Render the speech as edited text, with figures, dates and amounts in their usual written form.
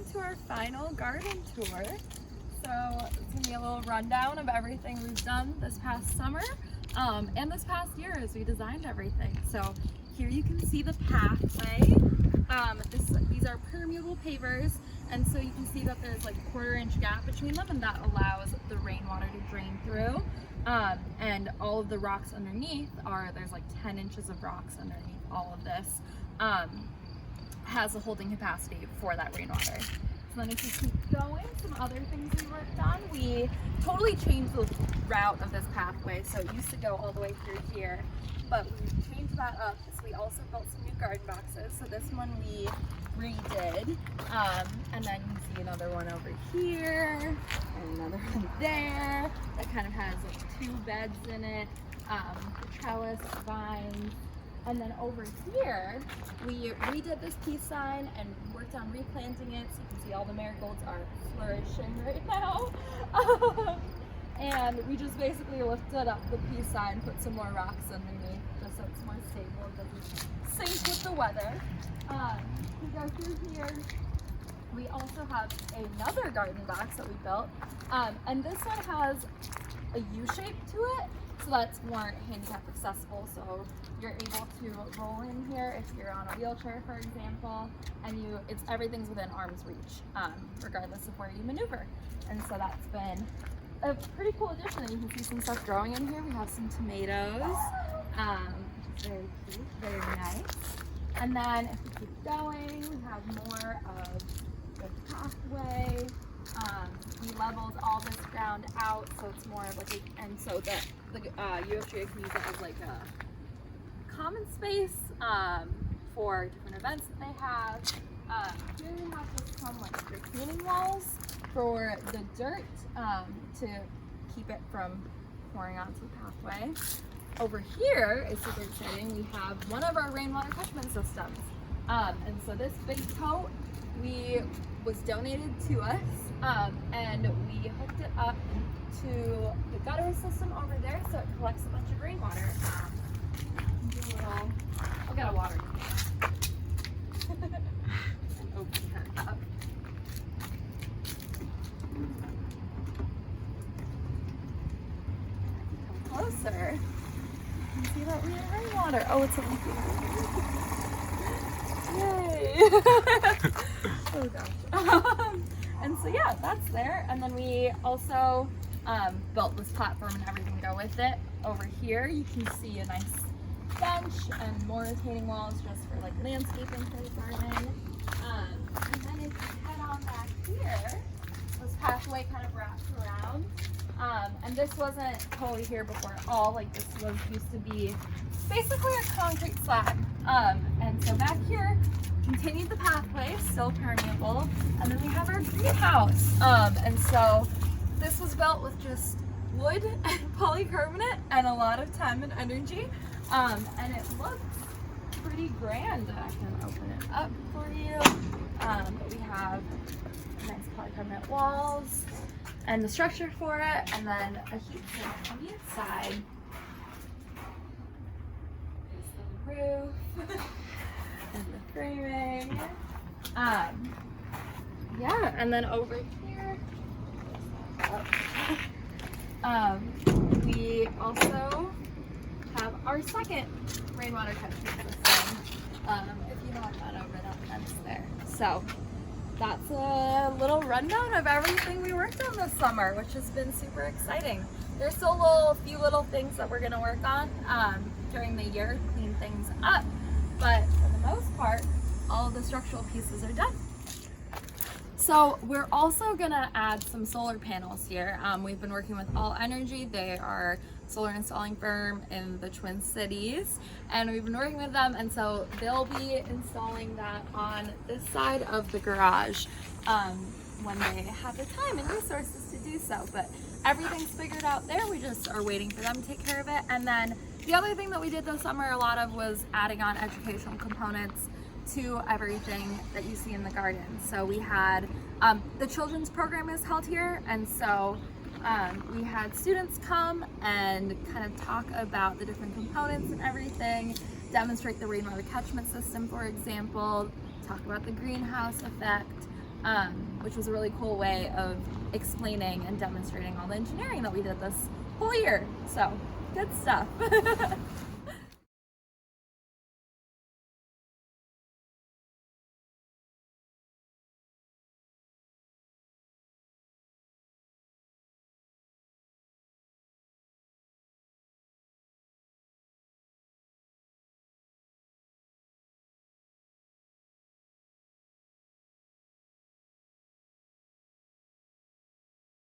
welcome to our final garden tour. So it's gonna be a little rundown of everything we've done this past summer and this past year as we designed everything. So here you can see the pathway. These are permeable pavers, and so you can see that there's like a 1/4 inch gap between them, and that allows the rainwater to drain through. And all of the rocks underneath there's like 10 inches of rocks underneath all of this. Has a holding capacity for that rainwater. So then if you keep going, some other things we worked on, we totally changed the route of this pathway. So it used to go all the way through here, but we changed that up. So we also built some new garden boxes. So this one we redid, and then you see another one over here, and another one there, that kind of has like 2 beds in it, the trellis, vines. And then over here, we redid this peace sign and worked on replanting it. So you can see all the marigolds are flourishing right now. And we just basically lifted up the peace sign, put some more rocks underneath just so it's more stable, it doesn't sink with the weather. We go through here. We also have another garden box that we built. And this one has a U shape to it. So that's more handicap accessible, so you're able to roll in here if you're on a wheelchair, for example, and everything's within arm's reach, regardless of where you maneuver. And so that's been a pretty cool addition. And you can see some stuff growing in here. We have some tomatoes, very cute, very nice. And then if we keep going, we have more of the pathway. We leveled all this ground out, so it's more of like and so the UFGA can use it as like a common space for different events that they have. Here we have just some like retaining walls for the dirt to keep it from pouring onto the pathway. Over here is super exciting. We have one of our rainwater catchment systems, and so this big tote was donated to us, and we hooked it up to the gutter system over there, so it collects a bunch of rainwater. I'll get a water can and open her up. Come closer. You can see that we have rainwater. Oh, it's a leaky. Yay! Oh gosh. And so yeah, that's there. And then we also built this platform and everything to go with it. Over here you can see a nice bench and more retaining walls just for like landscaping for the garden. And then if you head on back here, this pathway kind of wraps around. And this wasn't totally here before at all. Like this used to be basically a concrete slab. And so back here, continued the pathway, still permeable, and then we have our greenhouse. And so this was built with just wood and polycarbonate and a lot of time and energy, and it looks pretty grand. I can open it up for you. But we have nice polycarbonate walls and the structure for it, and then a heat sink on the inside. There's the roof. And the framing. Yeah, and then over here, we also have our second rainwater catchment system. If you walk that over that fence there. So that's a little rundown of everything we worked on this summer, which has been super exciting. There's still a few little things that we're going to work on during the year, clean things up. But for the most part, all of the structural pieces are done. So we're also gonna add some solar panels here. We've been working with All Energy. They are a solar installing firm in the Twin Cities, and we've been working with them, and so they'll be installing that on this side of the garage when they have the time and resources to do so. But everything's figured out there. We just are waiting for them to take care of it. And then the other thing that we did this summer a lot of was adding on educational components to everything that you see in the garden. So we had the children's program is held here, and so we had students come and kind of talk about the different components and everything, demonstrate the rainwater catchment system, for example, talk about the greenhouse effect, which was a really cool way of explaining and demonstrating all the engineering that we did this whole year. So, good stuff.